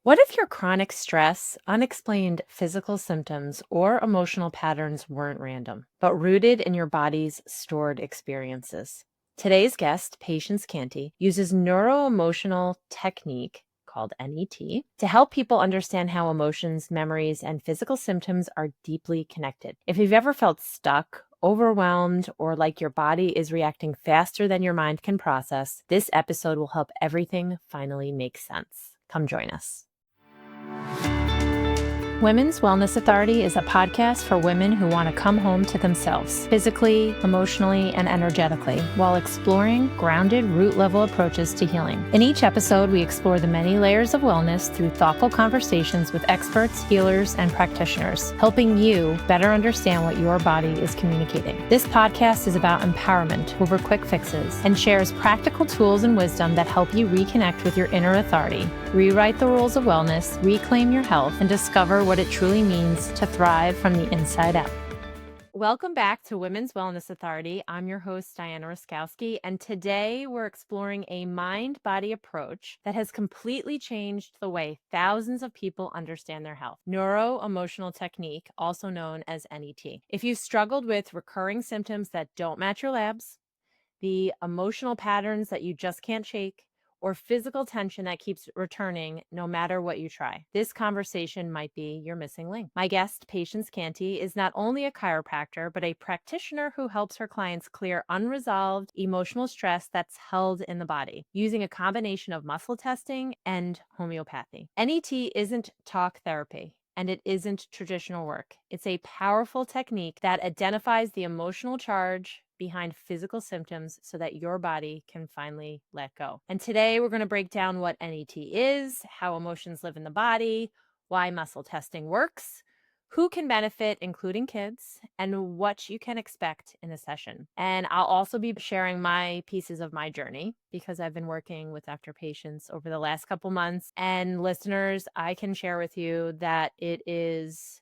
What if your chronic stress, unexplained physical symptoms, or emotional patterns weren't random, but rooted in your body's stored experiences? Today's guest, Patience Canty, uses Neuro Emotional Technique, called NET, to help people understand how emotions, memories, and physical symptoms are deeply connected. If you've ever felt stuck, overwhelmed, or like your body is reacting faster than your mind can process, this episode will help everything finally make sense. Come join us. Women's Wellness Authority is a podcast for women who want to come home to themselves, physically, emotionally, and energetically, while exploring grounded, root-level approaches to healing. In each episode, we explore the many layers of wellness through thoughtful conversations with experts, healers, and practitioners, helping you better understand what your body is communicating. This podcast is about empowerment over quick fixes and shares practical tools and wisdom that help you reconnect with your inner authority, rewrite the rules of wellness, reclaim your health, and discover what it truly means to thrive from the inside out. Welcome back to Women's Wellness Authority. I'm your host, Diana Ruskowski, and today we're exploring a mind-body approach that has completely changed the way thousands of people understand their health. Neuro Emotional Technique, also known as NET. If you've struggled with recurring symptoms that don't match your labs, the emotional patterns that you just can't shake, or physical tension that keeps returning no matter what you try, this conversation might be your missing link. My guest, Patience Canty, is not only a chiropractor, but a practitioner who helps her clients clear unresolved emotional stress that's held in the body using a combination of muscle testing and homeopathy. NET isn't talk therapy, and it isn't traditional work. It's a powerful technique that identifies the emotional charge behind physical symptoms so that your body can finally let go. And today we're going to break down what NET is, how emotions live in the body, why muscle testing works, who can benefit, including kids, and what you can expect in a session. And I'll also be sharing my pieces of my journey because I've been working with Dr. Patience over the last couple months. And listeners, I can share with you that it is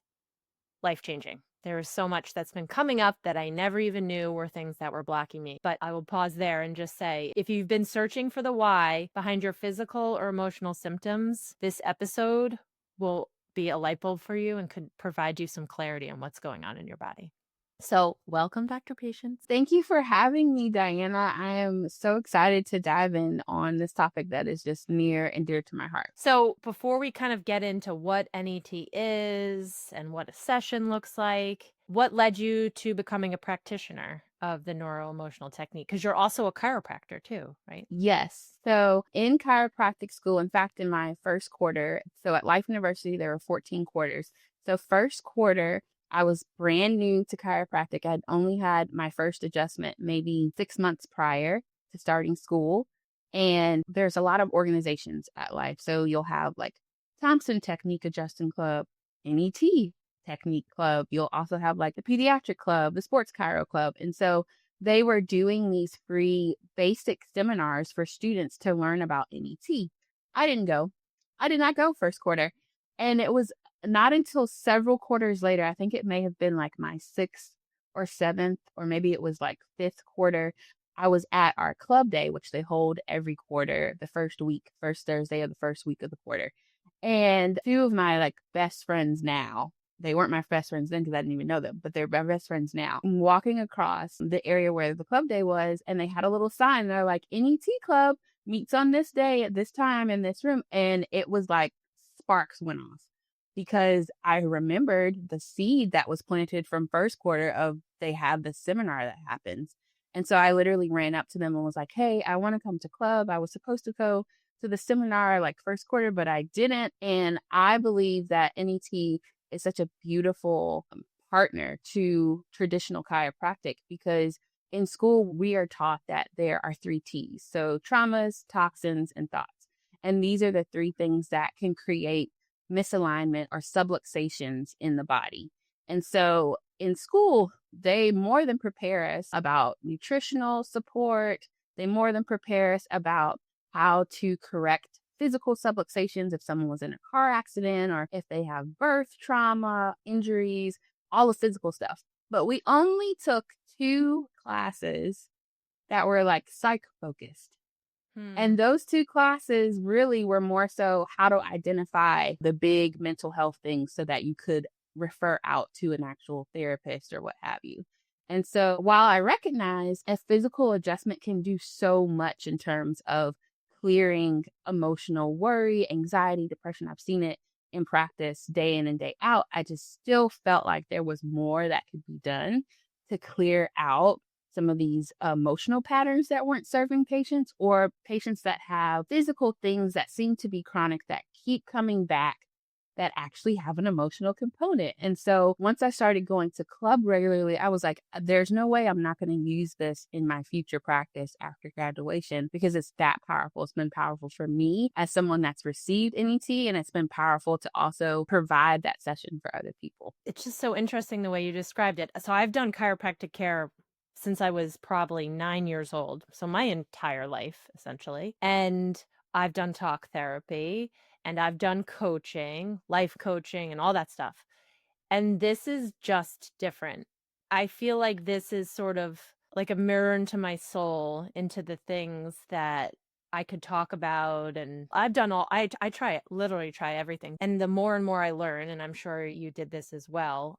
life-changing. There is so much that's been coming up that I never even knew were things that were blocking me. But I will pause there and just say, if you've been searching for the why behind your physical or emotional symptoms, this episode will be a light bulb for you and could provide you some clarity on what's going on in your body. So welcome, Dr. Patience. Thank you for having me, Diana. I am so excited to dive in on this topic that is just near and dear to my heart. So before we kind of get into what NET is and what a session looks like, what led you to becoming a practitioner of the Neuro Emotional Technique? Because you're also a chiropractor too, right? Yes. So in chiropractic school, in fact, in my first quarter, so at Life University, there were 14 quarters. So first quarter, I was brand new to chiropractic. I'd only had my first adjustment maybe 6 months prior to starting school. And there's a lot of organizations at Life. So you'll have like Thompson Technique Adjusting Club, NET Technique Club. You'll also have like the Pediatric Club, the Sports Chiro Club. And so they were doing these free basic seminars for students to learn about NET. I didn't go. I did not go first quarter. And it was not until several quarters later, I think it may have been like my sixth or seventh, or maybe it was like fifth quarter. I was at our club day, which they hold every quarter, the first week, first Thursday of the first week of the quarter. And two of my like best friends now, they weren't my best friends then because I didn't even know them, but they're my best friends now. I'm walking across the area where the club day was, and they had a little sign. They're like, NET Club meets on this day at this time in this room. And it was like sparks went off because I remembered the seed that was planted from first quarter of they have this seminar that happens. And so I literally ran up to them and was like, hey, I want to come to club. I was supposed to go to the seminar like first quarter, but I didn't. And I believe that NET is such a beautiful partner to traditional chiropractic because in school, we are taught that there are 3 T's. So traumas, toxins, and thoughts. And these are the 3 things that can create misalignment or subluxations in the body. And so in school, they more than prepare us about nutritional support. They more than prepare us about how to correct physical subluxations if someone was in a car accident or if they have birth trauma, injuries, all the physical stuff. But we only took 2 classes that were like psych focused. And those two classes really were more so how to identify the big mental health things so that you could refer out to an actual therapist or what have you. And so while I recognize a physical adjustment can do so much in terms of clearing emotional worry, anxiety, depression, I've seen it in practice day in and day out. I just still felt like there was more that could be done to clear out some of these emotional patterns that weren't serving patients, or patients that have physical things that seem to be chronic that keep coming back that actually have an emotional component. And so once I started going to club regularly, I was like, there's no way I'm not going to use this in my future practice after graduation, because it's that powerful. It's been powerful for me as someone that's received NET, and it's been powerful to also provide that session for other people. It's just so interesting the way you described it. So I've done chiropractic care since I was probably 9 years old. So my entire life, essentially. And I've done talk therapy, and I've done coaching, life coaching, and all that stuff. And this is just different. I feel like this is sort of like a mirror into my soul, into the things that I could talk about. And I've done I try it, literally try everything. And the more and more I learn, and I'm sure you did this as well,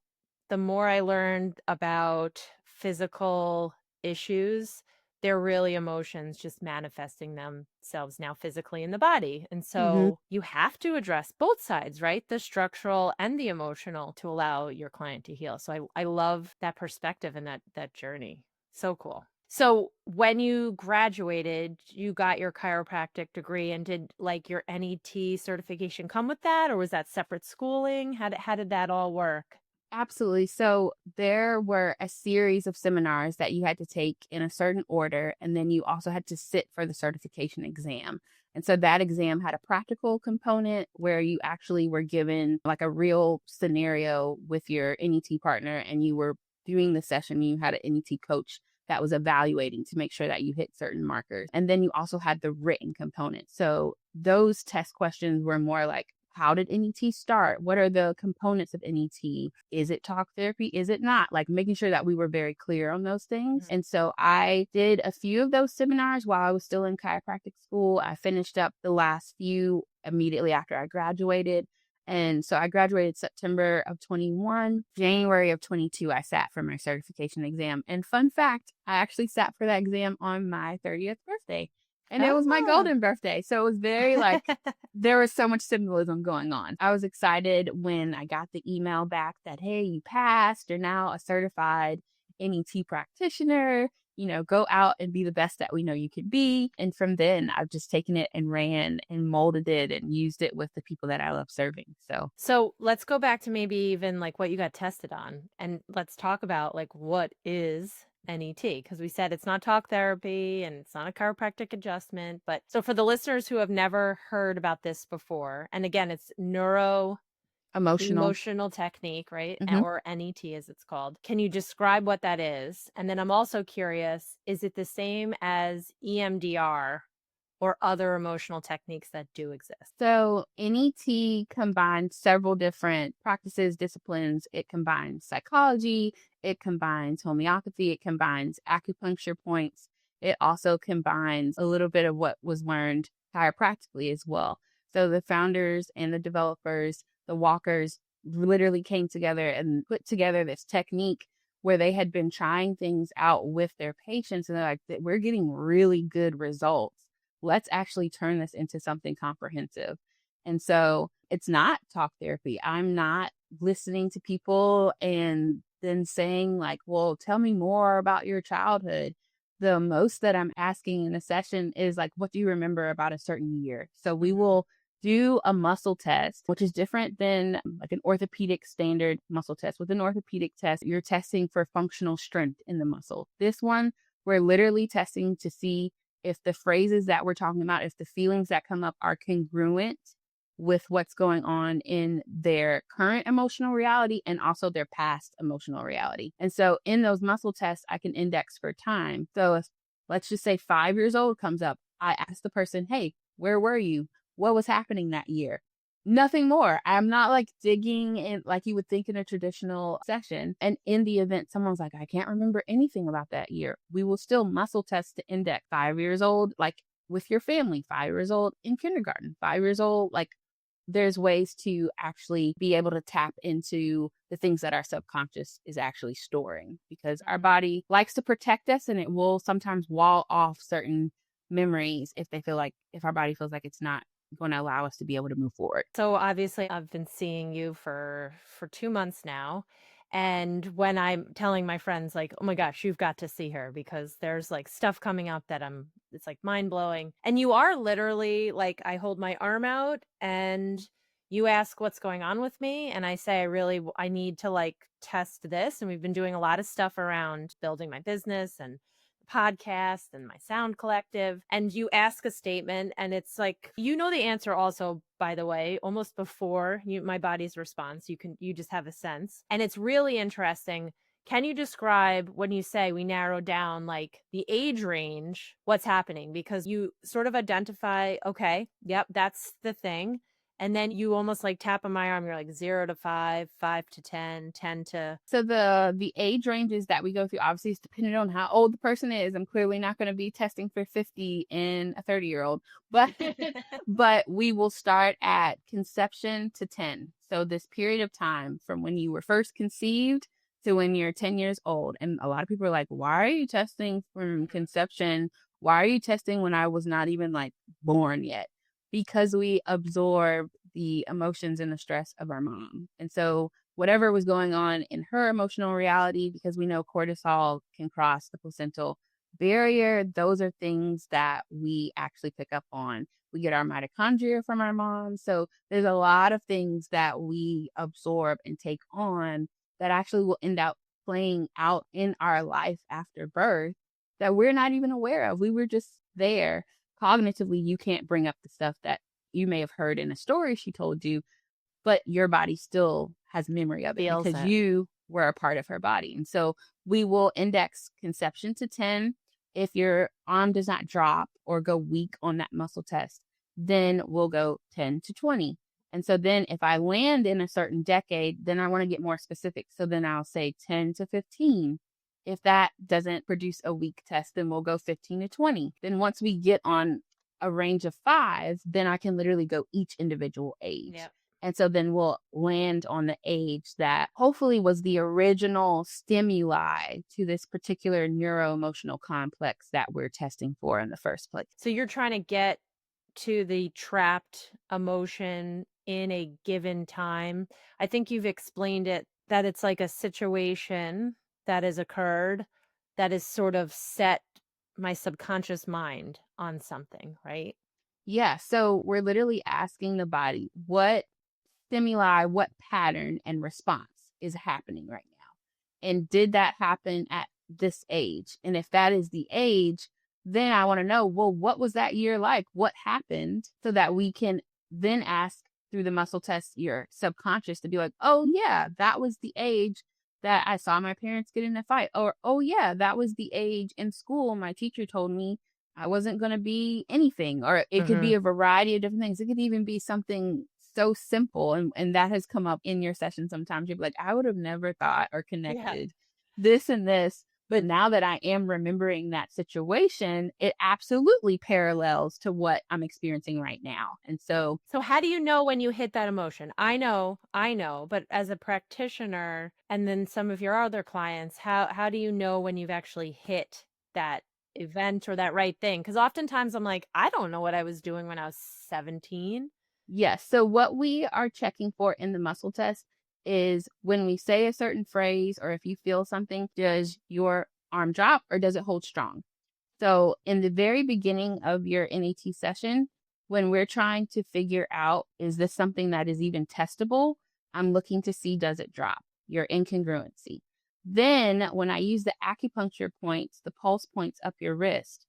the more I learned about physical issues, they're really emotions just manifesting themselves now physically in the body. And so you have to address both sides, right? The structural and the emotional, to allow your client to heal. So I love that perspective and that journey. So cool. So when you graduated, you got your chiropractic degree, and did like your NET certification come with that, or was that separate schooling? How did that all work? Absolutely. So there were a series of seminars that you had to take in a certain order, and then you also had to sit for the certification exam. And so that exam had a practical component where you actually were given like a real scenario with your NET partner, and you were doing the session. You had an NET coach that was evaluating to make sure that you hit certain markers. And then you also had the written component. So those test questions were more like, how did NET start? What are the components of NET? Is it talk therapy? Is it not? Like making sure that we were very clear on those things. And so I did a few of those seminars while I was still in chiropractic school. I finished up the last few immediately after I graduated. And so I graduated September of 21. January of 22, I sat for my certification exam. And fun fact, I actually sat for that exam on my 30th birthday. And it was my golden birthday. So it was very like, there was so much symbolism going on. I was excited when I got the email back that, hey, you passed. You're now a certified NET practitioner. You know, go out and be the best that we know you can be. And from then, I've just taken it and ran and molded it and used it with the people that I love serving. So let's go back to maybe even like what you got tested on, and let's talk about like what is NET, because we said it's not talk therapy and it's not a chiropractic adjustment. But so for the listeners who have never heard about this before, and again, it's Neuro Emotional Technique, right? Or NET as it's called. Can you describe what that is? And then I'm also curious, is it the same as EMDR or other emotional techniques that do exist? So NET combines several different practices, disciplines. It combines psychology, it combines homeopathy, it combines acupuncture points. It also combines a little bit of what was learned chiropractically as well. So the founders and the developers, the walkers, literally came together and put together this technique where they had been trying things out with their patients, and they're like, we're getting really good results. Let's actually turn this into something comprehensive. And so it's not talk therapy. I'm not listening to people and then saying like, well, tell me more about your childhood. The most that I'm asking in a session is like, what do you remember about a certain year? So we will do a muscle test, which is different than like an orthopedic standard muscle test. With an orthopedic test, you're testing for functional strength in the muscle. This one, we're literally testing to see if the phrases that we're talking about, if the feelings that come up are congruent with what's going on in their current emotional reality and also their past emotional reality. And so in those muscle tests, I can index for time. So if, let's just say 5 years old comes up, I ask the person, hey, where were you? What was happening that year? Nothing more. I'm not like digging in like you would think in a traditional session. And in the event someone's like, I can't remember anything about that year, we will still muscle test to index 5 years old. Like with your family, 5 years old in kindergarten, 5 years old. Like, there's ways to actually be able to tap into the things that our subconscious is actually storing, because our body likes to protect us, and it will sometimes wall off certain memories if our body feels like it's not going to allow us to be able to move forward. So obviously I've been seeing you for 2 months now. And when I'm telling my friends like, "Oh my gosh, you've got to see her because there's like stuff coming up that it's like mind-blowing." And you are literally like I hold my arm out and you ask what's going on with me and I say I need to like test this, and we've been doing a lot of stuff around building my business and podcast and my sound collective, and you ask a statement and it's like you know the answer also, by the way, almost before my body's response. You just have a sense, and it's really interesting. Can you describe when you say we narrow down like the age range, what's happening? Because you sort of identify, okay, yep, that's the thing. And then you almost like tap on my arm. You're like 0 to 5, 5 to 10, 10 to. So the age ranges that we go through obviously is dependent on how old the person is. I'm clearly not going to be testing for 50 in a 30-year-old, but but we will start at conception to 10. So this period of time from when you were first conceived to when you're 10 years old. And a lot of people are like, "Why are you testing from conception? Why are you testing when I was not even like born yet?" Because we absorb the emotions and the stress of our mom. And so whatever was going on in her emotional reality, because we know cortisol can cross the placental barrier, those are things that we actually pick up on. We get our mitochondria from our mom. So there's a lot of things that we absorb and take on that actually will end up playing out in our life after birth that we're not even aware of. We were just there. Cognitively, you can't bring up the stuff that you may have heard in a story she told you, but your body still has memory of it Feels because it. you were a part of her body. And so we will index conception to 10. If your arm does not drop or go weak on that muscle test, then we'll go 10 to 20. And so then if I land in a certain decade, then I want to get more specific. So then I'll say 10 to 15. If that doesn't produce a weak test, then we'll go 15 to 20. Then once we get on a range of 5, then I can literally go each individual age. Yep. And so then we'll land on the age that hopefully was the original stimuli to this particular neuro-emotional complex that we're testing for in the first place. So you're trying to get to the trapped emotion in a given time. I think you've explained it that it's like a situation that has occurred that has sort of set my subconscious mind on something, right? Yeah. So we're literally asking the body what stimuli, what pattern and response is happening right now. And did that happen at this age? And if that is the age, then I want to know, well, what was that year like? What happened? So that we can then ask through the muscle test your subconscious to be like, oh, yeah, that was the age that I saw my parents get in a fight. Or, oh, yeah, that was the age in school my teacher told me I wasn't going to be anything. Or it could be a variety of different things. It could even be something so simple. And that has come up in your session sometimes. You're like, I would have never thought or connected this and this. But now that I am remembering that situation, it absolutely parallels to what I'm experiencing right now. And so how do you know when you hit that emotion? I know, but as a practitioner and then some of your other clients, how do you know when you've actually hit that event or that right thing? Because oftentimes I'm like, I don't know what I was doing when I was 17. yes. So what we are checking for in the muscle test is when we say a certain phrase or if you feel something, does your arm drop or does it hold strong? So in the very beginning of your NET session, when we're trying to figure out, is this something that is even testable? I'm looking to see, does it drop? Your incongruency. Then when I use the acupuncture points, the pulse points up your wrist,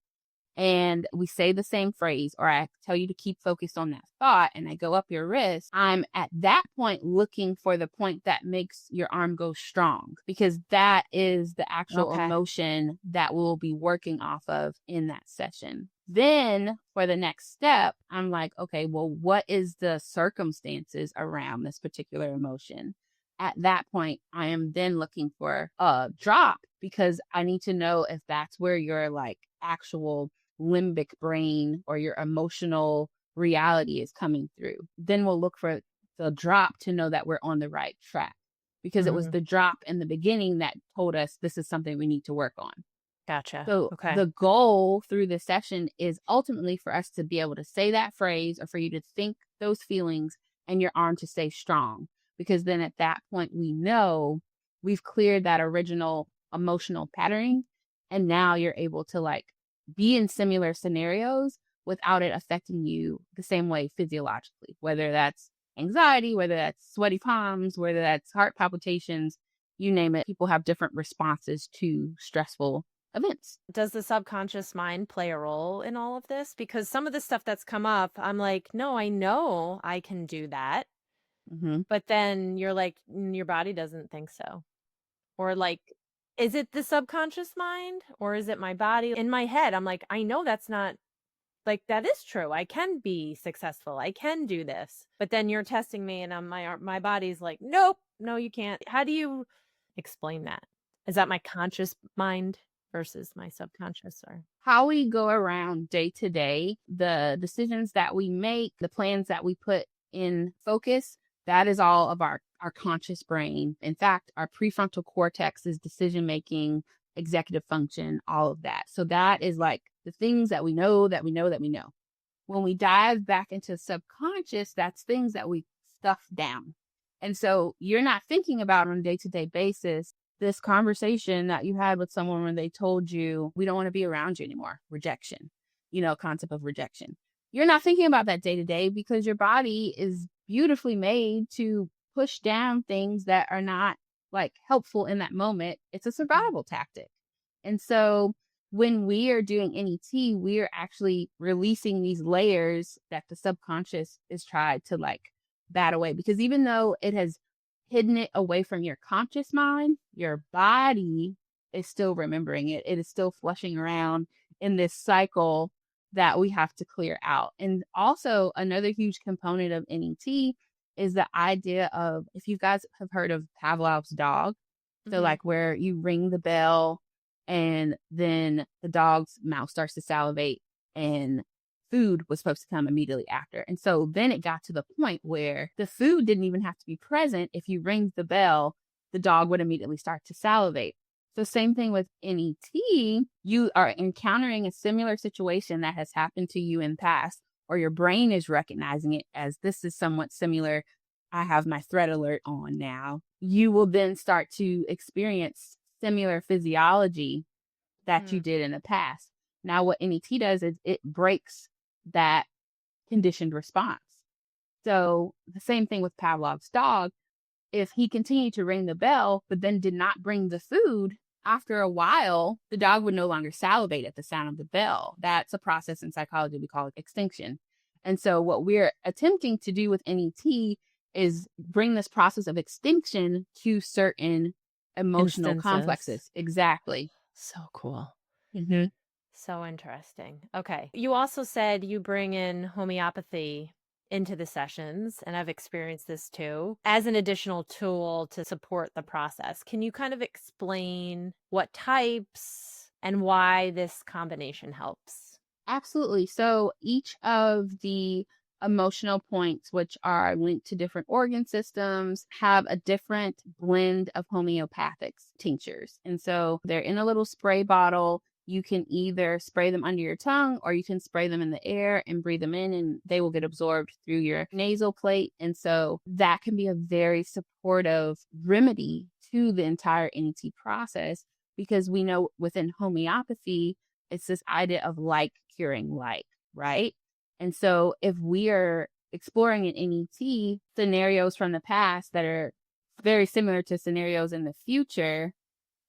and we say the same phrase, or I tell you to keep focused on that thought, and I go up your wrist, I'm at that point looking for the point that makes your arm go strong, because that is the actual emotion that we'll be working off of in that session. Then for the next step, I'm like, okay, well, what is the circumstances around this particular emotion? At that point, I am then looking for a drop, because I need to know if that's where your like actual limbic brain or your emotional reality is coming through. Then we'll look for the drop to know that we're on the right track, because it was the drop in the beginning that told us this is something we need to work on. Gotcha. So Okay. the goal through this session is ultimately for us to be able to say that phrase, or for you to think those feelings, and your arm to stay strong. Because then at that point, we know we've cleared that original emotional patterning. And now you're able to like be in similar scenarios without it affecting you the same way physiologically, whether that's anxiety, whether that's sweaty palms, whether that's heart palpitations, you name it. People have different responses to stressful events. Does the subconscious mind play a role in all of this? Because some of the stuff that's come up, I'm like, no, I know I can do that. Mm-hmm. But then you're like, your body doesn't think so. Or like, is it the subconscious mind or is it my body? In my head, I'm like, I know that's not, like, that is true. I can be successful. I can do this. But then you're testing me and my body's like, nope, no, you can't. How do you explain that? Is that my conscious mind versus my subconscious? Or How we go around day to day, the decisions that we make, the plans that we put in focus, that is all of our conscious brain. In fact, our prefrontal cortex is decision making, executive function, all of that. So that is like the things that we know, that we know, that we know. When we dive back into subconscious, that's things that we stuff down. And so you're not thinking about on a day-to-day basis this conversation that you had with someone when they told you, we don't want to be around you anymore. Rejection, concept of rejection. You're not thinking about that day to day because your body is beautifully made to push down things that are not like helpful in that moment. It's a survival tactic. And so when we are doing NET, we are actually releasing these layers that the subconscious is tried to like bat away, because even though it has hidden it away from your conscious mind, your body is still remembering it. It is still flushing around in this cycle that we have to clear out. And also another huge component of NET is the idea of, if you guys have heard of Pavlov's dog, so like where you ring the bell and then the dog's mouth starts to salivate and food was supposed to come immediately after. And so then it got to the point where the food didn't even have to be present. If you ring the bell, the dog would immediately start to salivate. So same thing with NET, you are encountering a similar situation that has happened to you in the past, or your brain is recognizing it as this is somewhat similar. I have my threat alert on now. You will then start to experience similar physiology that you did in the past. Now, what NET does is it breaks that conditioned response. So the same thing with Pavlov's dog. If he continued to ring the bell, but then did not bring the food, after a while, the dog would no longer salivate at the sound of the bell. That's a process in psychology we call extinction. And so what we're attempting to do with NET is bring this process of extinction to certain emotional complexes. Exactly. So cool. Mm-hmm. So interesting. Okay. You also said you bring in homeopathy into the sessions, and I've experienced this too, as an additional tool to support the process. Can you kind of explain what types and why this combination helps? Absolutely. So each of the emotional points, which are linked to different organ systems, have a different blend of homeopathic tinctures. And so they're in a little spray bottle. You can either spray them under your tongue or you can spray them in the air and breathe them in, and they will get absorbed through your nasal plate. And so that can be a very supportive remedy to the entire NET process, because we know within homeopathy, it's this idea of like curing like, right? And so if we are exploring in NET scenarios from the past that are very similar to scenarios in the future,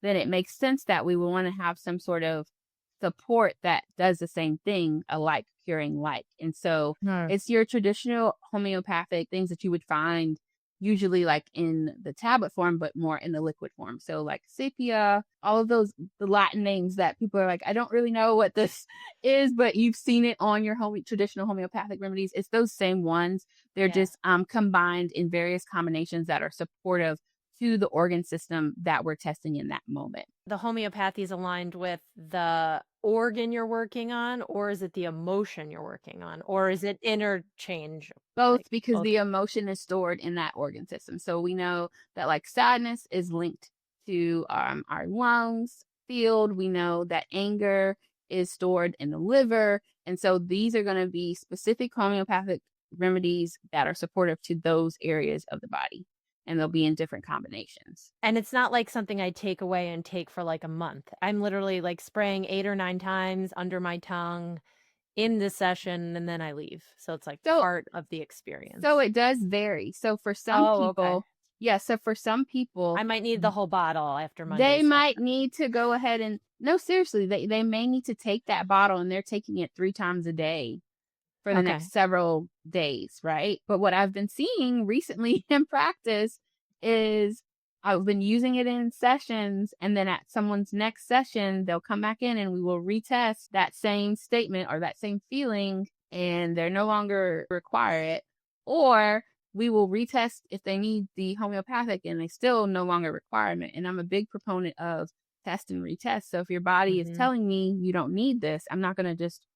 then it makes sense that we will want to have some sort of support that does the same thing, alike curing like. And so it's your traditional homeopathic things that you would find usually like in the tablet form, but more in the liquid form. So like sepia, all of those, the Latin names that people are like, I don't really know what this is, but you've seen it on your traditional homeopathic remedies. It's those same ones. They're just combined in various combinations that are supportive to the organ system that we're testing in that moment. The homeopathy is aligned with the organ you're working on, or is it the emotion you're working on, or is it interchange? Both, Like because both. the emotion is stored in that organ system. So we know that like sadness is linked to our lungs field. We know that anger is stored in the liver. And so these are going to be specific homeopathic remedies that are supportive to those areas of the body. And they'll be in different combinations. And it's not like something I take away and take for like a month. I'm literally like spraying 8 or 9 times under my tongue in the session, and then I leave. So it's like So part of the So experience. it does vary. So for some Oh, okay. people, yeah, so for some people, I might need the whole bottle after they Monday's might session. need to go ahead and no, seriously, they may need to take that bottle and they're taking it 3 times a day for the Okay. next several days, right? But what I've been seeing recently in practice is I've been using it in sessions, and then at someone's next session, they'll come back in and we will retest that same statement or that same feeling, and they're no longer require it. Or we will retest if they need the homeopathic and they still no longer requirement. And I'm a big proponent of test and retest. So if your body is Mhm. telling me you don't need this, I'm not going to just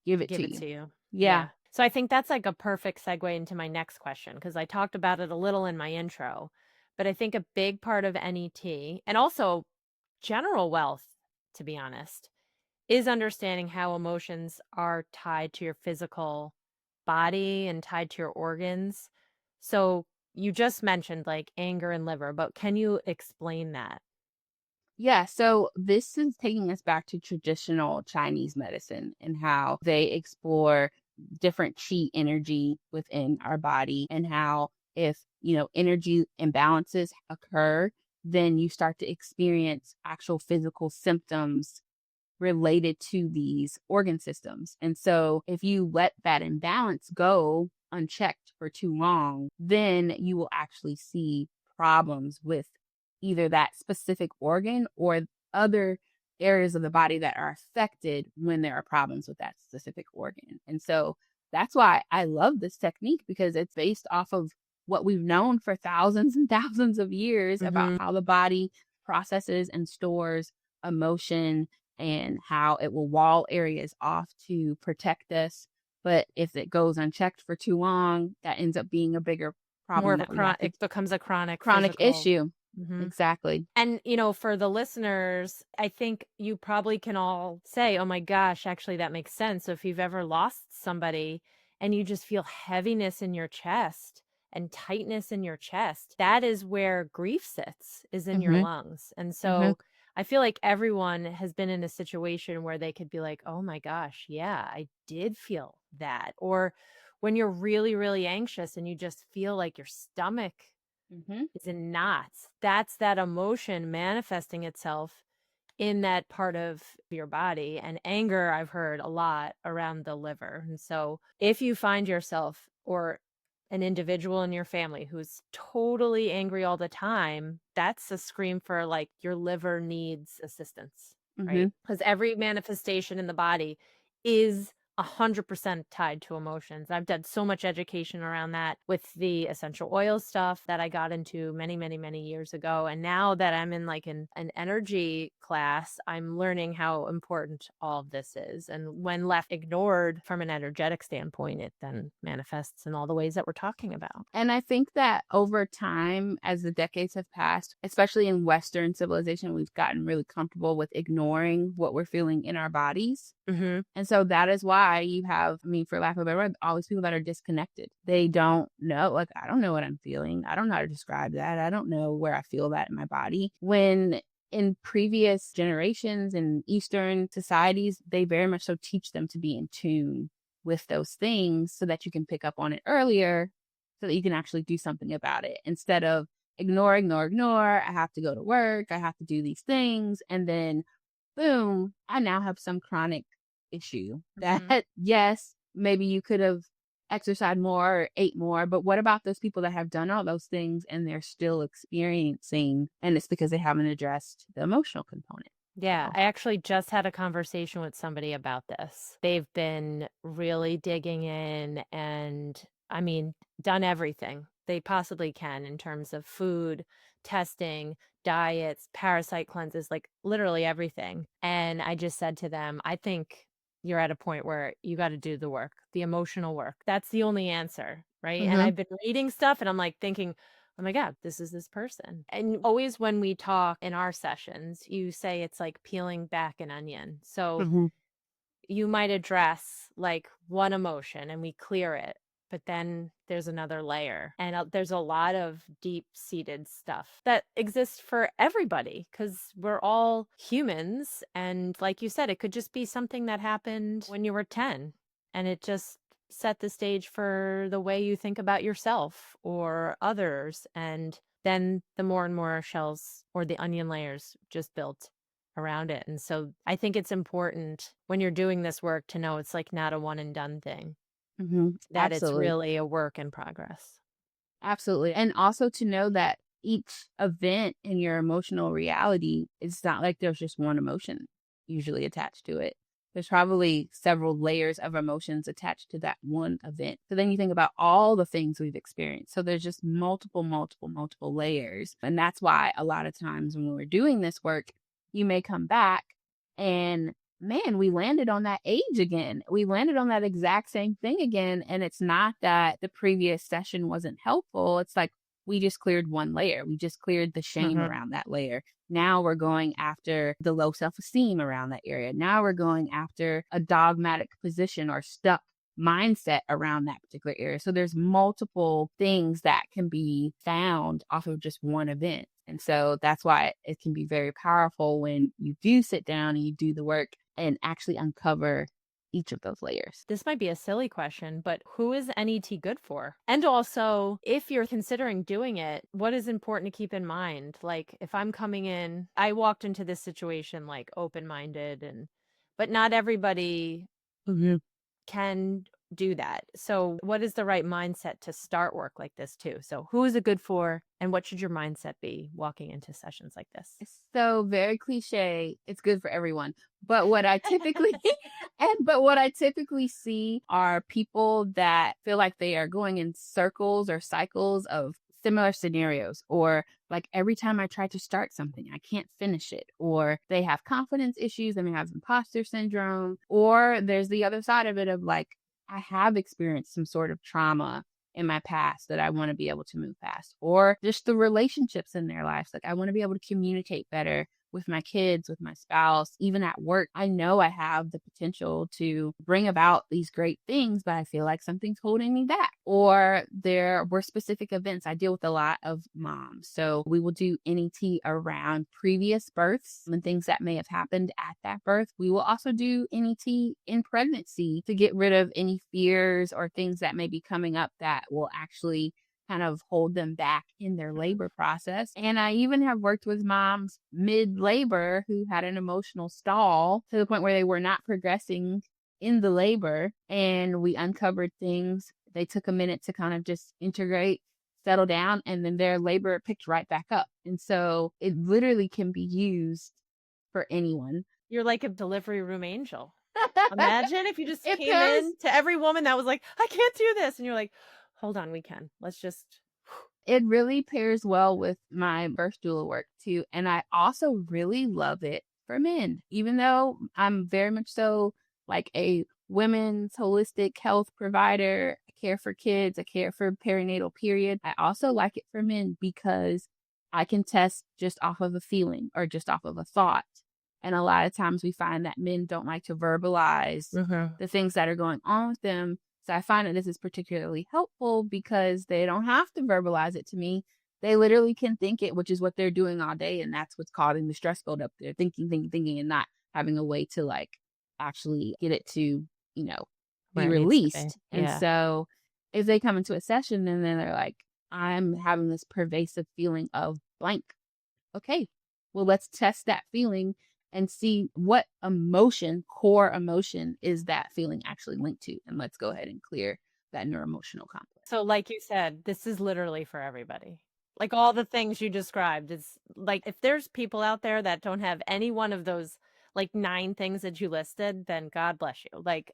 give it Give to it you. to you. Yeah. Yeah. So I think that's like a perfect segue into my next question because I talked about it a little in my intro, but I think a big part of NET and also general wealth, to be honest, is understanding how emotions are tied to your physical body and tied to your organs. So you just mentioned like anger and liver, but can you explain that? Yeah, so this is taking us back to traditional Chinese medicine and how they explore different chi energy within our body, and how if, energy imbalances occur, then you start to experience actual physical symptoms related to these organ systems. And so if you let that imbalance go unchecked for too long, then you will actually see problems with either that specific organ or other areas of the body that are affected when there are problems with that specific organ. And so that's why I love this technique, because it's based off of what we've known for thousands and thousands of years about Mhm. how the body processes and stores emotion, and how it will wall areas off to protect us. But if it goes unchecked for too long, that ends up being a bigger More problem of a that we have to it becomes a chronic chronic physical. issue. Mhm. Exactly. And, for the listeners, I think you probably can all say, oh my gosh, actually, that makes sense. So if you've ever lost somebody and you just feel heaviness in your chest and tightness in your chest, that is where grief sits, is in your Mhm. lungs. And Mhm. so I feel like everyone has been in a situation where they could be like, oh my gosh, yeah, I did feel that. Or when you're really, really anxious and you just feel like your stomach Mhm. is in knots. That's that emotion manifesting itself in that part of your body. And anger, I've heard a lot around the liver. And so if you find yourself or an individual in your family who's totally angry all the time, that's a scream for like your liver needs assistance, right? Mhm. Because every manifestation in the body is 100% tied to emotions. I've done so much education around that with the essential oil stuff that I got into many, many, many years ago. And now that I'm in like an energy class, I'm learning how important all of this is. And when left ignored from an energetic standpoint, it then manifests in all the ways that we're talking about. And I think that over time, as the decades have passed, especially in Western civilization, we've gotten really comfortable with ignoring what we're feeling in our bodies. Mm-hmm. And so that is why you have, I mean, for lack of a better word, all these people that are disconnected. They don't know, like, I don't know what I'm feeling. I don't know how to describe that. I don't know where I feel that in my body. When in previous generations in Eastern societies, they very much so teach them to be in tune with those things so that you can pick up on it earlier, so that you can actually do something about it instead of ignore, ignore, ignore. I have to go to work. I have to do these things. And then boom, I now have some chronic issue that, Mm-hmm. yes, maybe you could have exercised more or ate more, but what about those people that have done all those things and they're still experiencing, and it's because they haven't addressed the emotional component. Yeah, So, I actually just had a conversation with somebody about this. They've been really digging in and, I mean, done everything. they possibly can in terms of food, testing, diets, parasite cleanses, like literally everything. And I just said to them, I think you're at a point where you got to do the work, the emotional work. That's the only answer, right? And Mm-hmm. I've been reading stuff and I'm like thinking, oh my God, this is this person. And always when we talk in our sessions, you say it's like peeling back an onion. So Mm-hmm. you might address like one emotion and we clear it, but then there's another layer. And there's a lot of deep seated stuff that exists for everybody because we're all humans. And like you said, it could just be something that happened when you were 10 and it just set the stage for the way you think about yourself or others. And then the more and more shells or the onion layers just built around it. And so I think it's important when you're doing this work to know it's like not a one and done thing, Mm-hmm. that it's Absolutely. really a work in progress. Absolutely. And also to know that each event in your emotional reality, it's not like there's just one emotion usually attached to it. There's probably several layers of emotions attached to that one event. So then you think about all the things we've experienced. So there's just multiple layers. And that's why a lot of times when we're doing this work, you may come back and man, we landed on that age again. We landed on that exact same thing again. And it's not that the previous session wasn't helpful. It's like we just cleared one layer. We just cleared the shame Mhm. around that layer. Now we're going after the low self esteem around that area. Now we're going after a dogmatic position or stuck mindset around that particular area. So there's multiple things that can be found off of just one event. And so that's why it can be very powerful when you do sit down and you do the work and actually uncover each of those layers. This might be a silly question, but who is NET good for? And also, if you're considering doing it, what is important to keep in mind? Like if I'm coming in, I walked into this situation like open-minded but not everybody Mhm. can do that. So what is the right mindset to start work like this too? So who is it good for and what should your mindset be walking into sessions like this? It's so very cliche. It's good for everyone. But what I typically what I typically see are people that feel like they are going in circles or cycles of similar scenarios, or like every time I try to start something, I can't finish it, or they have confidence issues, they may have imposter syndrome, or there's the other side of it of like, I have experienced some sort of trauma in my past that I want to be able to move past, or just the relationships in their lives. Like I want to be able to communicate better with my kids, with my spouse, even at work. I know I have the potential to bring about these great things, but I feel like something's holding me back. Or there were specific events. I deal with a lot of moms. So we will do NET around previous births and things that may have happened at that birth. We will also do NET in pregnancy to get rid of any fears or things that may be coming up that will actually kind of hold them back in their labor process. And I even have worked with moms mid labor who had an emotional stall to the point where they were not progressing in the labor. And we uncovered things. They took a minute to kind of just integrate, settle down, and then their labor picked right back up. And so it literally can be used for anyone. You're like a delivery room angel. Imagine if you just It came pairs in to every woman that was like, "I can't do this," and you're like, "Hold on, we can. Let's just." It really pairs well with my birth doula work too. And I also really love it for men, even though I'm very much so like a women's holistic health provider. I care for kids, I care for perinatal period. I also like it for men because I can test just off of a feeling or just off of a thought. And a lot of times we find that men don't like to verbalize Mhm. the things that are going on with them. So I find that this is particularly helpful because they don't have to verbalize it to me. They literally can think it, which is what they're doing all day. And that's what's causing the stress buildup. They're thinking, and not having a way to like actually get it to, be Where it needs to be. released. And Yeah. so if they come into a session and then they're like, I'm having this pervasive feeling of blank. Okay, well, let's test that feeling and see what core emotion is that feeling actually linked to. And let's go ahead and clear that neuroemotional complex. So like you said, this is literally for everybody. Like all the things you described, it's like if there's people out there that don't have any one of those like 9 things that you listed, then God bless you. Like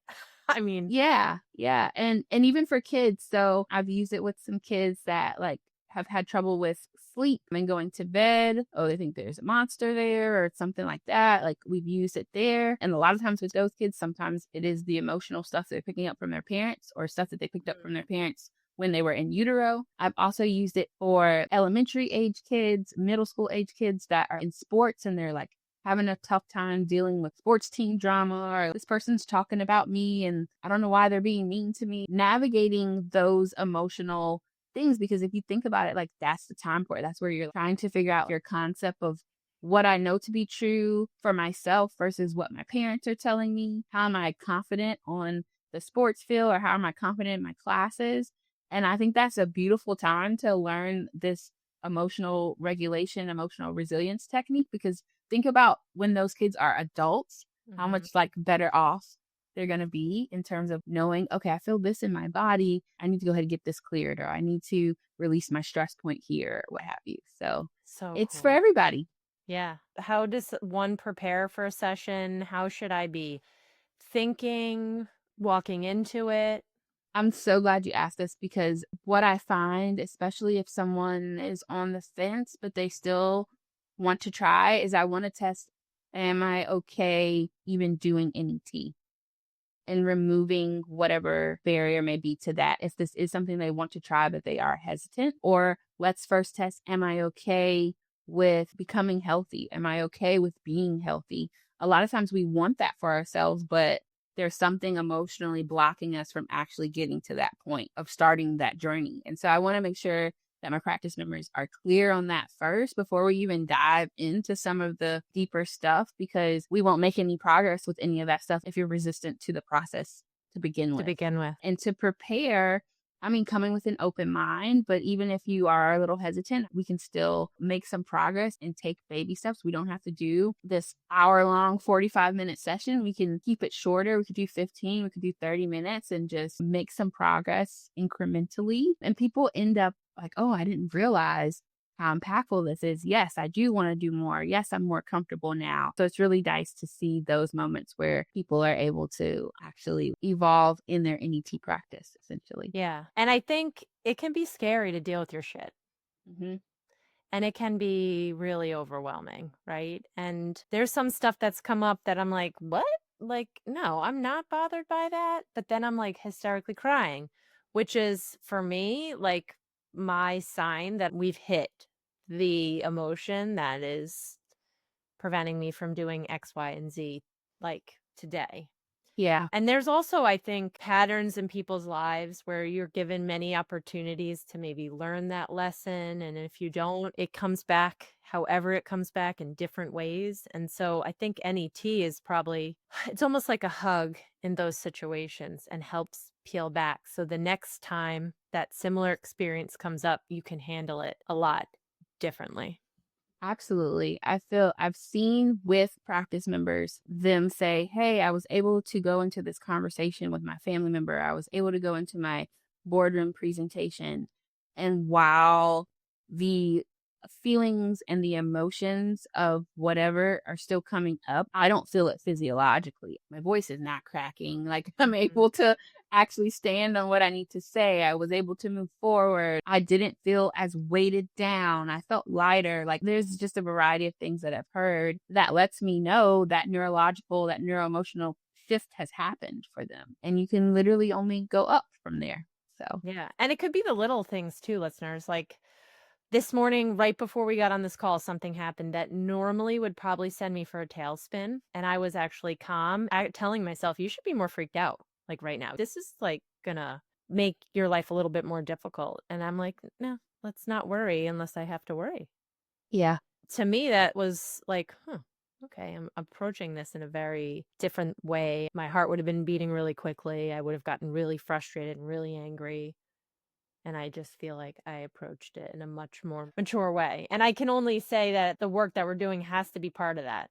I mean, Yeah, yeah, and even for kids, so I've used it with some kids that, like, have had trouble with sleep and going to bed. Oh, they think there's a monster there or something like that, like, we've used it there, and a lot of times with those kids, sometimes it is the emotional stuff they're picking up from their parents or stuff that they picked up from their parents when they were in utero. I've also used it for elementary age kids, middle school age kids that are in sports and they're, like, having a tough time dealing with sports team drama, or this person's talking about me and I don't know why they're being mean to me. Navigating those emotional things, because if you think about it, like, that's the time for it. That's where you're trying to figure out your concept of what I know to be true for myself versus what my parents are telling me. How am I confident on the sports field, or how am I confident in my classes? And I think that's a beautiful time to learn this emotional regulation, emotional resilience technique, because think about when those kids are adults, how Mhm. much, like, better off they're going to be in terms of knowing, okay, I feel this in my body. I need to go ahead and get this cleared, or I need to release my stress point here, or what have you. So So it's for cool. everybody. Yeah. How does one prepare for a session? How should I be thinking, walking into it? I'm so glad you asked this, because what I find, especially if someone is on the fence, but they still want to try, is I want to test, am I okay even doing NET? And removing whatever barrier may be to that. If this is something they want to try, but they are hesitant, or let's first test, am I okay with becoming healthy? Am I okay with being healthy? A lot of times we want that for ourselves, but there's something emotionally blocking us from actually getting to that point of starting that journey. And so I want to make sure that my practice members are clear on that first before we even dive into some of the deeper stuff, because we won't make any progress with any of that stuff if you're resistant to the process to begin To with. begin with. And to prepare, I mean, coming with an open mind, but even if you are a little hesitant, we can still make some progress and take baby steps. We don't have to do this hour-long, 45-minute session. We can keep it shorter. We could do 15, we could do 30 minutes and just make some progress incrementally. And people end up like, oh, I didn't realize how impactful this is. Yes, I do want to do more. Yes, I'm more comfortable now. So it's really nice to see those moments where people are able to actually evolve in their NET practice, essentially. Yeah. And I think it can be scary to deal with your shit. Hmm. And it can be really overwhelming, right? And there's some stuff that's come up that I'm like, what? Like, no, I'm not bothered by that. But then I'm like hysterically crying, which is for me, like my sign that we've hit the emotion that is preventing me from doing X, Y, and Z like today. Yeah. And there's also, I think, patterns in people's lives where you're given many opportunities to maybe learn that lesson. And if you don't, it comes back however it comes back in different ways. And so I think NET is probably, it's almost like a hug in those situations and helps peel back. So the next time that similar experience comes up, you can handle it a lot differently. Absolutely. I feel I've seen with practice members them say, hey, I was able to go into this conversation with my family member. I was able to go into my boardroom presentation. And while the feelings and the emotions of whatever are still coming up, I don't feel it physiologically. My voice is not cracking. Like, I'm Mhm. able to actually stand on what I need to say. I was able to move forward. I didn't feel as weighted down. I felt lighter. Like, there's just a variety of things that I've heard that lets me know that neurological, that neuroemotional shift has happened for them. And you can literally only go up from there. So, Yeah. And it could be the little things too, listeners. Like, this morning, right before we got on this call, something happened that normally would probably send me for a tailspin. And I was actually calm, telling myself, you should be more freaked out, like right now. This is like gonna make your life a little bit more difficult. And I'm like, no, let's not worry unless I have to worry. yeah. To me, that was like, huh, okay, I'm approaching this in a very different way. My heart would have been beating really quickly. I would have gotten really frustrated and really angry. And I just feel like I approached it in a much more mature way. And I can only say that the work that we're doing has to be part of that.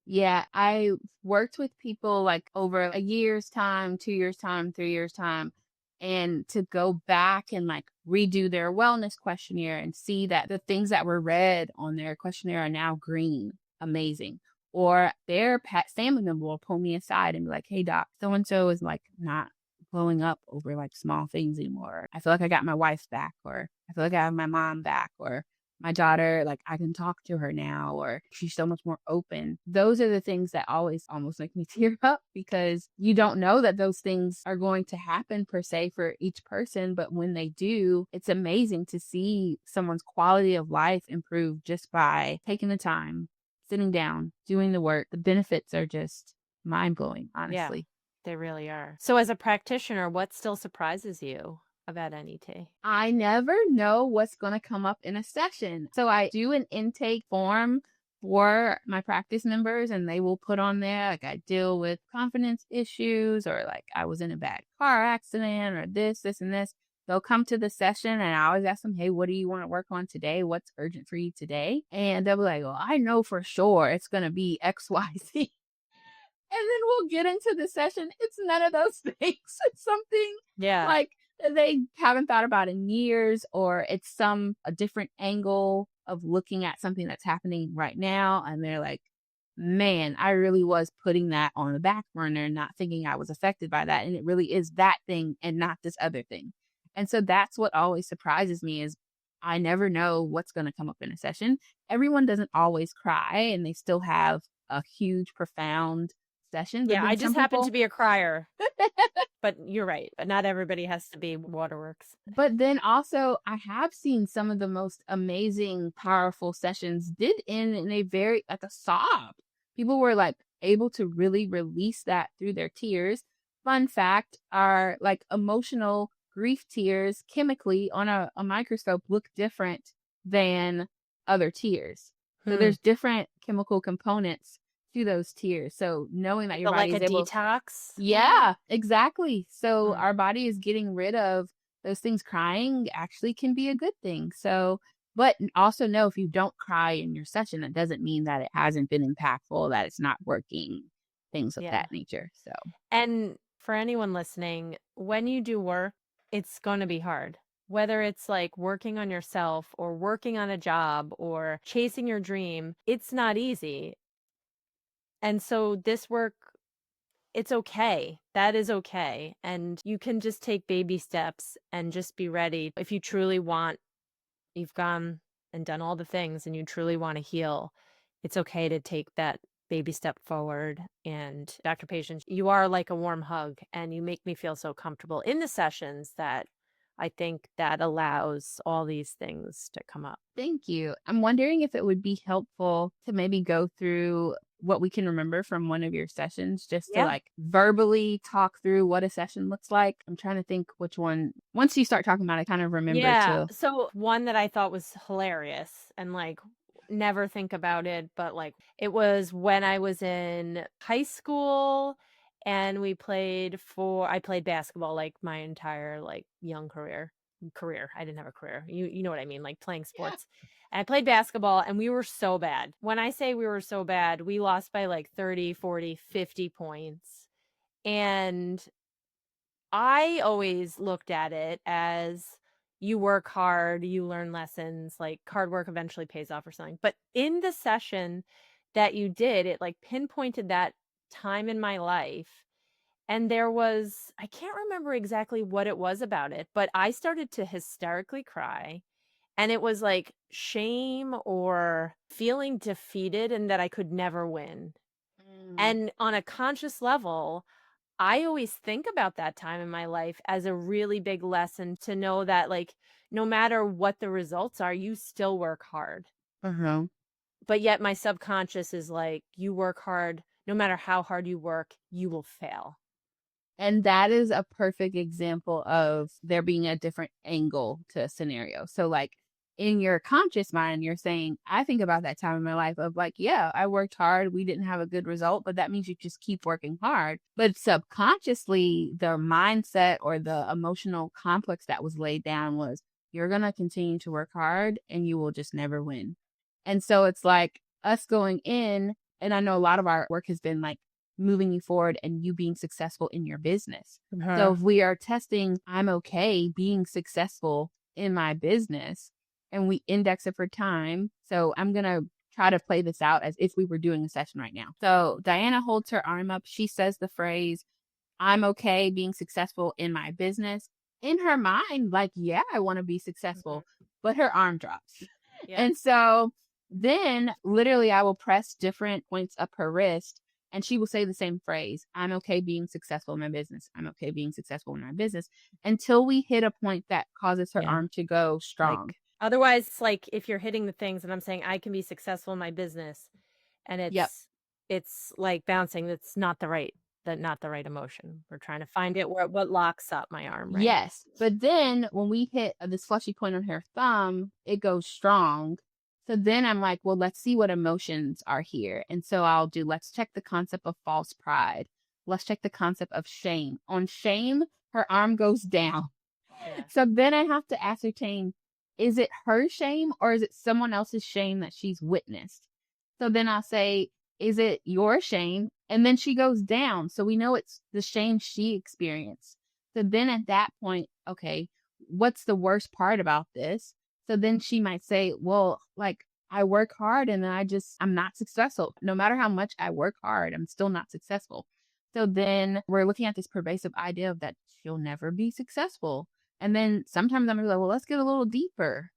Yeah, I worked with people like over a year's time, 2 years' time, 3 years' time, and to go back and like redo their wellness questionnaire and see that the things that were red on their questionnaire are now green. Amazing. or their family member will pull me aside and be like, hey, doc, so-and-so is like not blowing up over like small things anymore. I feel like I got my wife back, or I feel like I have my mom back, or my daughter, like I can talk to her now, or she's so much more open. Those are the things that always almost make me tear up, because you don't know that those things are going to happen per se for each person. But when they do, it's amazing to see someone's quality of life improve just by taking the time, sitting down, doing the work. The benefits are just mind blowing, honestly. Yeah, they really are. So as a practitioner, what still surprises you about NET? I never know what's going to come up in a session. So I do an intake form for my practice members, and they will put on there, like, I deal with confidence issues, or like I was in a bad car accident, or this, and this. They'll come to the session, and I always ask them, hey, what do you want to work on today? What's urgent for you today? And they'll be like, well, I know for sure it's going to be X, Y, Z. And then we'll get into the session. It's none of those things. It's something like they haven't thought about in years, or it's a different angle of looking at something that's happening right now. And they're like, man, I really was putting that on the back burner, not thinking I was affected by that. And it really is that thing and not this other thing. And so that's what always surprises me, is I never know what's going to come up in a session. Everyone doesn't always cry, and they still have a huge, profound session. But Yeah, then I just some happen people, to be a crier. But you're right. Not everybody has to be waterworks. but then also I have seen some of the most amazing, powerful sessions did end in like a sob. People were like able to really release that through their tears. Fun fact, our like emotional grief tears chemically on a microscope look different than other tears. So there's different chemical components to those tears. So knowing that your But body like is a able, detox? yeah, exactly. So Mm. our body is getting rid of those things. Crying actually can be a good thing. So, but also know, if you don't cry in your session, that doesn't mean that it hasn't been impactful, that it's not working, things of Yeah. that nature. So, And for anyone listening, when you do work, it's going to be hard. Whether it's like working on yourself or working on a job or chasing your dream, it's not easy. And so this work, it's okay. That is okay. And you can just take baby steps and just be ready. If you truly want, you've gone and done all the things and you truly want to heal, it's okay to take that baby step forward. And Dr. Patience, you are like a warm hug, and you make me feel so comfortable in the sessions that I think that allows all these things to come up. thank you. I'm wondering if it would be helpful to maybe go through what we can remember from one of your sessions, just to Yeah. like verbally talk through what a session looks like. I'm trying to think which one, once you start talking about it, I kind of remember Yeah. too. So one that I thought was hilarious and like never think about it, but like it was when I was in high school and I played basketball like my entire like young career. I didn't have a career. You know what I mean, like playing sports. And I played basketball and we were so bad. When I say we were so bad, we lost by like 30, 40, 50 points. And I always looked at it as you work hard, you learn lessons, like hard work eventually pays off or something. But in the session that you did, it like pinpointed that time in my life. And I can't remember exactly what it was about it, but I started to hysterically cry. And it was like shame or feeling defeated and that I could never win. And on a conscious level, I always think about that time in my life as a really big lesson to know that, like, no matter what the results are, you still work hard. Uh-huh. But yet my subconscious is like, you work hard, no matter how hard you work, you will fail. And that is a perfect example of there being a different angle to a scenario. So, like, in your conscious mind, you're saying, I think about that time in my life of like, yeah, I worked hard. We didn't have a good result, but that means you just keep working hard. But subconsciously, the mindset or the emotional complex that was laid down was, you're going to continue to work hard and you will just never win. And so it's like us going in, and I know a lot of our work has been like moving you forward and you being successful in your business. So if we are testing, I'm okay being successful in my business, and we index it for time. So I'm going to try to play this out as if we were doing a session right now. So Diana holds her arm up. She says the phrase, I'm okay being successful in my business. In her mind, like, yeah, I want to be Mhm. successful, but her arm drops. Yeah. And so then literally I will press different points up her wrist and she will say the same phrase. I'm okay being successful in my business. I'm okay being successful in my business until we hit a point that causes her Yeah. arm to go Like, strong. otherwise, it's like if you're hitting the things and I'm saying I can be successful in my business and Yep. it's like bouncing, that's not the right emotion. We're trying to find it where what locks up my arm, right? Yes. But then when we hit this fleshy point on her thumb, it goes strong. So then I'm like, well, let's see what emotions are here. And so let's check the concept of false pride. Let's check the concept of shame. On shame, her arm goes down. Yeah. So then I have to ascertain, is it her shame or is it someone else's shame that she's witnessed? So then I'll say, is it your shame? And then she goes down. So we know it's the shame she experienced. So then at that point, okay, what's the worst part about this? So then she might say, well, like I work hard and then I'm not successful. No matter how much I work hard, I'm still not successful. So then we're looking at this pervasive idea of that she'll never be successful. And then sometimes I'm gonna be like, well, let's get a little deeper.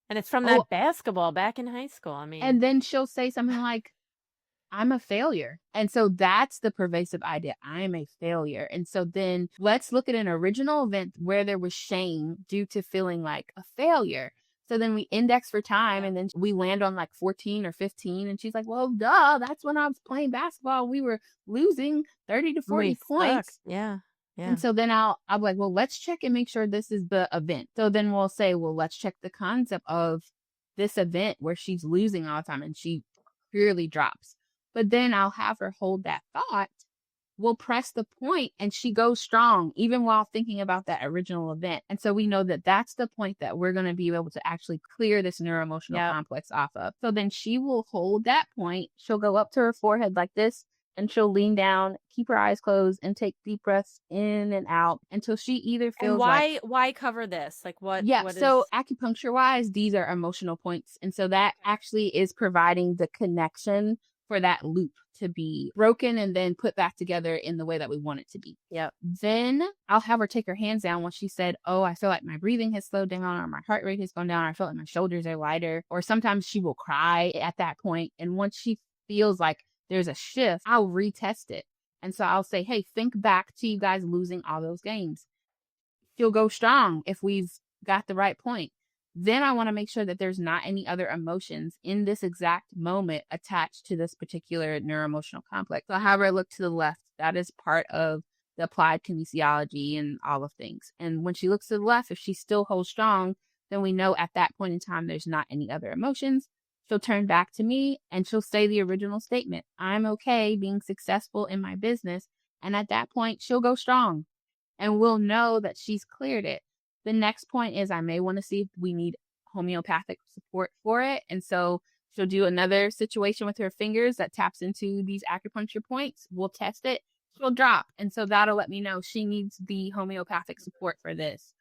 And it's from Oh, that basketball back in high school. I mean, and then she'll say something like, I'm a failure. And so that's the pervasive idea. I'm a failure. And so then let's look at an original event where there was shame due to feeling like a failure. So then we index for time yeah. and then we land on like 14 or 15. And she's like, well, duh, that's when I was playing basketball. We were losing 30 to 40 We suck. points. Yeah. Yeah. And so then I'll be like, well, let's check and make sure this is the event. So then we'll say, well, let's check the concept of this event where she's losing all the time and she purely drops. But then I'll have her hold that thought. We'll press the point and she goes strong, even while thinking about that original event. And so we know that that's the point that we're going to be able to actually clear this neuroemotional Yep. complex off of. So then she will hold that point. She'll go up to her forehead like this and she'll lean down, keep her eyes closed, and take deep breaths in and out until she either And feels like, why cover this? Like what yeah. what So is acupuncture wise, these are emotional points. And so that actually is providing the connection for that loop to be broken and then put back together in the way that we want it to be. Yep. Then I'll have her take her hands down when she said, oh, I feel like my breathing has slowed down or my heart rate has gone down. Or I feel like my shoulders are lighter. Or sometimes she will cry at that point. And once she feels like there's a shift, I'll retest it. And so I'll say, hey, think back to you guys losing all those games. She'll go strong if we've got the right point. Then I want to make sure that there's not any other emotions in this exact moment attached to this particular neuroemotional complex. So however I look to the left, that is part of the applied kinesiology and all of things. And when she looks to the left, if she still holds strong, then we know at that point in time there's not any other emotions. She'll turn back to me and she'll say the original statement. I'm okay being successful in my business. And at that point, she'll go strong and we'll know that she's cleared it. The next point is I may want to see if we need homeopathic support for it. And so she'll do another situation with her fingers that taps into these acupuncture points. We'll test it. She'll drop. And so that'll let me know she needs the homeopathic support for this.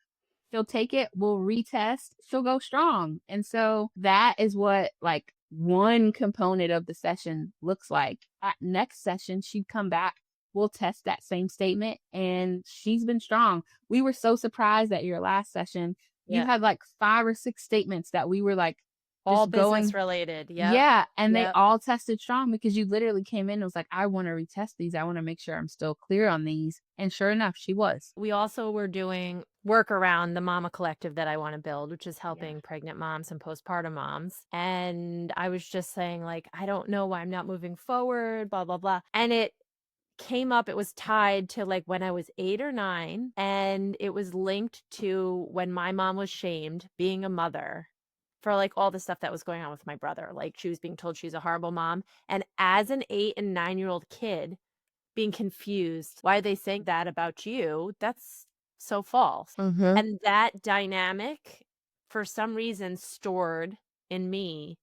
She'll take it. We'll retest. She'll go strong. And so that is what like one component of the session looks like. At next session, she'd come back. We'll test that same statement and she's been strong. We were so surprised at your last session. You Yeah. had like 5 or 6 statements that we were like All just business going. related. Yep. Yeah. And they Yep. all tested strong because you literally came in and was like, I want to retest these. I want to make sure I'm still clear on these. And sure enough, she was. We also were doing work around the Mama Collective that I want to build, which is helping Yeah. pregnant moms and postpartum moms. And I was just saying, like, I don't know why I'm not moving forward, blah, blah, blah. And it came up, it was tied to like when I was 8 or 9, and it was linked to when my mom was shamed being a mother for like all the stuff that was going on with my brother. Like she was being told she's a horrible mom. And as an 8 and 9-year-old kid, being confused. Why are they saying that about you? That's so false. Mm-hmm. And that dynamic, for some reason, stored in me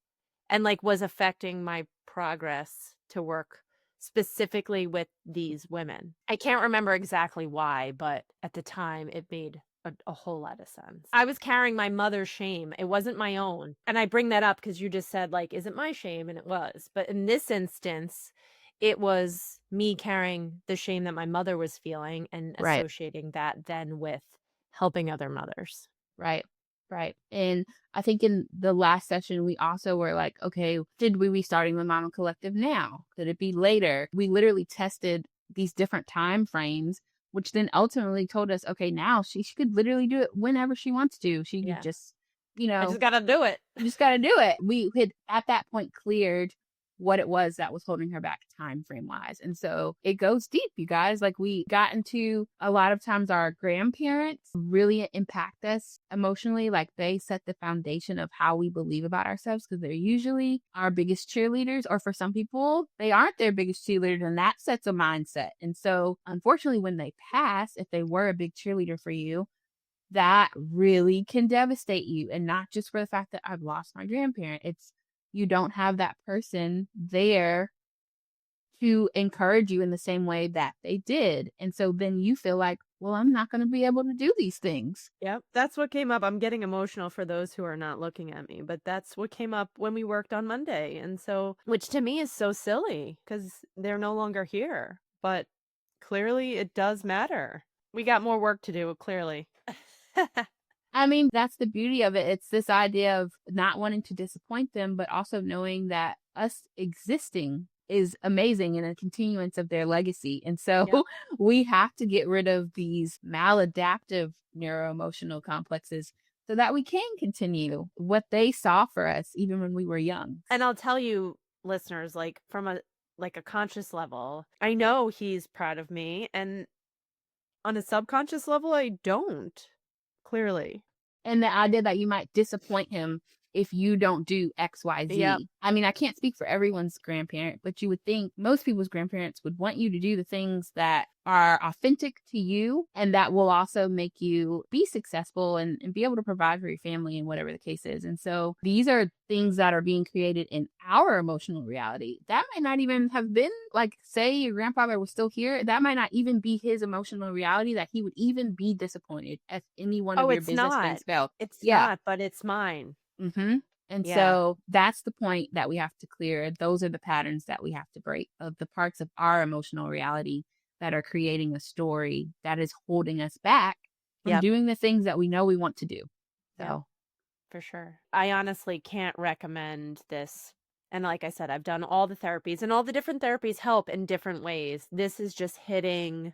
and like was affecting my progress to work specifically with these women. I can't remember exactly why, but at the time it made a whole lot of sense. I was carrying my mother's shame. It wasn't my own. And I bring that up because you just said, like, is it my shame? And it was. But in this instance, it was me carrying the shame that my mother was feeling and Right. associating that then with helping other mothers. Right. Right. And I think in the last session, we also were like, okay, should we be starting the Mama Collective now? Could it be later? We literally tested these different time frames, which then ultimately told us, okay, now she could literally do it whenever she wants to. She Yeah. could just, I just got to do it. you just got to do it. We had at that point cleared what it was that was holding her back time frame wise. And so it goes deep, you guys. Like we got into a lot of times our grandparents really impact us emotionally. Like they set the foundation of how we believe about ourselves because they're usually our biggest cheerleaders, or for some people, they aren't their biggest cheerleaders, and that sets a mindset. And so unfortunately, when they pass, if they were a big cheerleader for you, that really can devastate you. And not just for the fact that I've lost my grandparent. It's you don't have that person there to encourage you in the same way that they did. And so then you feel like, well, I'm not going to be able to do these things. Yep. That's what came up. I'm getting emotional for those who are not looking at me, but that's what came up when we worked on Monday. And so, which to me is so silly because they're no longer here, but clearly it does matter. We got more work to do, clearly. I mean, that's the beauty of it. It's this idea of not wanting to disappoint them, but also knowing that us existing is amazing and a continuance of their legacy. And so Yep. we have to get rid of these maladaptive neuroemotional complexes so that we can continue what they saw for us even when we were young. And I'll tell you, listeners, like from a conscious level, I know he's proud of me, and on a subconscious level, I don't. Clearly. And the idea that you might disappoint him if you don't do X, Y, Z. Yep. I mean, I can't speak for everyone's grandparent, but you would think most people's grandparents would want you to do the things that are authentic to you and that will also make you be successful and be able to provide for your family and whatever the case is. And so these are things that are being created in our emotional reality. That might not even have been, like, say your grandfather was still here, that might not even be his emotional reality, that he would even be disappointed if any one of your business things failed. It's not, but it's mine. Mm-hmm. And Yeah. so that's the point that we have to clear. Those are the patterns that we have to break, of the parts of our emotional reality that are creating a story that is holding us back from Yep. doing the things that we know we want to do. So Yep. For sure. I honestly can't recommend this. And like I said, I've done all the therapies, and all the different therapies help in different ways. This is just hitting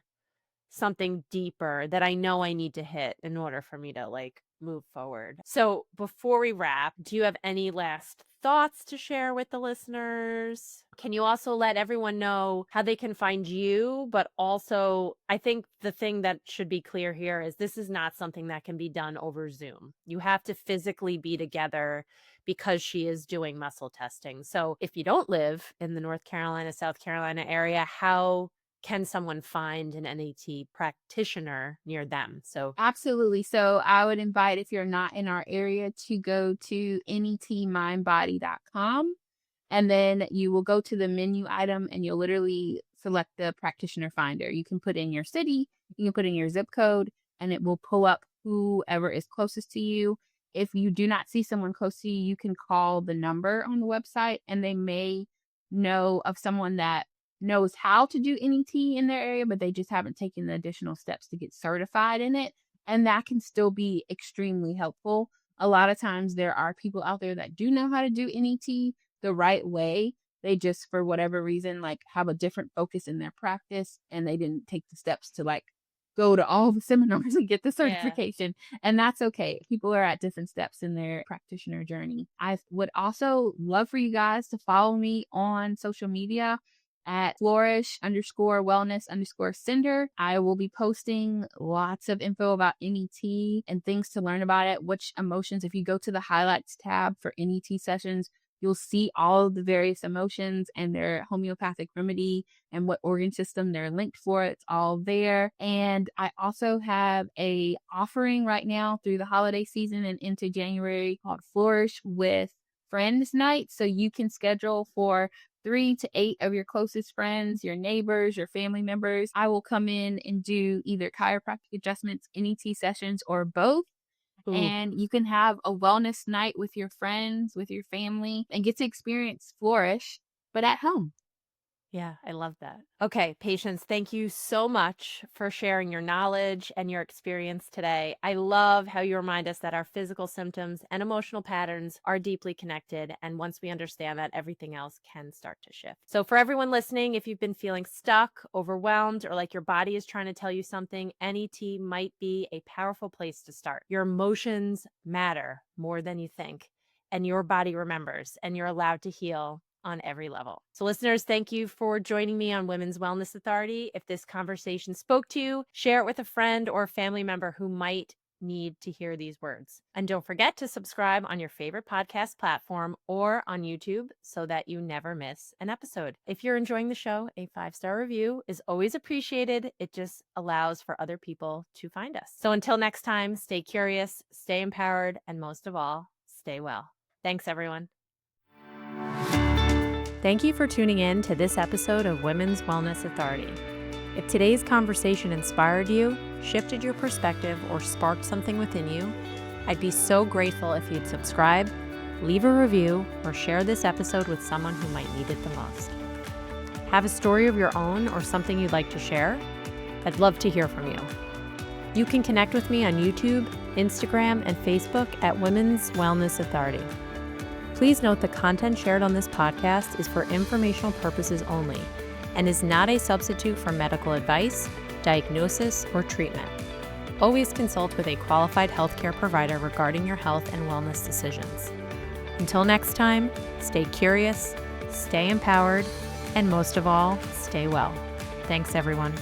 something deeper that I know I need to hit in order for me to like move forward. So before we wrap, do you have any last thoughts to share with the listeners? Can you also let everyone know how they can find you? But also, I think the thing that should be clear here is this is not something that can be done over Zoom. You have to physically be together because she is doing muscle testing. So if you don't live in the North Carolina, South Carolina area, how can someone find an NET practitioner near them? So absolutely. So I would invite, if you're not in our area, to go to netmindbody.com. And then you will go to the menu item and you'll literally select the practitioner finder. You can put in your city, you can put in your zip code, and it will pull up whoever is closest to you. If you do not see someone close to you, you can call the number on the website and they may know of someone that knows how to do NET in their area, but they just haven't taken the additional steps to get certified in it. And that can still be extremely helpful. A lot of times there are people out there that do know how to do NET the right way. They just, for whatever reason, like have a different focus in their practice and they didn't take the steps to like go to all the seminars and get the certification. Yeah. And that's okay. People are at different steps in their practitioner journey. I would also love for you guys to follow me on social media at flourish_wellness_sender. I will be posting lots of info about NET and things to learn about it, which emotions. If you go to the highlights tab for NET sessions, you'll see all of the various emotions and their homeopathic remedy and what organ system they're linked for. It's all there. And I also have a offering right now through the holiday season and into January called Flourish with Friends Night. So you can schedule for 3 to 8 of your closest friends, your neighbors, your family members. I will come in and do either chiropractic adjustments, NET sessions, or both. Ooh. And you can have a wellness night with your friends, with your family, and get to experience Flourish, but at home. Yeah, I love that. Okay, Patience, thank you so much for sharing your knowledge and your experience today. I love how you remind us that our physical symptoms and emotional patterns are deeply connected. And once we understand that, everything else can start to shift. So, for everyone listening, if you've been feeling stuck, overwhelmed, or like your body is trying to tell you something, NET might be a powerful place to start. Your emotions matter more than you think, and your body remembers, and you're allowed to heal on every level. So listeners, thank you for joining me on Women's Wellness Authority. If this conversation spoke to you, share it with a friend or a family member who might need to hear these words. And don't forget to subscribe on your favorite podcast platform or on YouTube so that you never miss an episode. If you're enjoying the show, a 5-star review is always appreciated. It just allows for other people to find us. So until next time, stay curious, stay empowered, and most of all, stay well. Thanks, everyone. Thank you for tuning in to this episode of Women's Wellness Authority. If today's conversation inspired you, shifted your perspective, or sparked something within you, I'd be so grateful if you'd subscribe, leave a review, or share this episode with someone who might need it the most. Have a story of your own or something you'd like to share? I'd love to hear from you. You can connect with me on YouTube, Instagram, and Facebook at Women's Wellness Authority. Please note the content shared on this podcast is for informational purposes only and is not a substitute for medical advice, diagnosis, or treatment. Always consult with a qualified healthcare provider regarding your health and wellness decisions. Until next time, stay curious, stay empowered, and most of all, stay well. Thanks, everyone.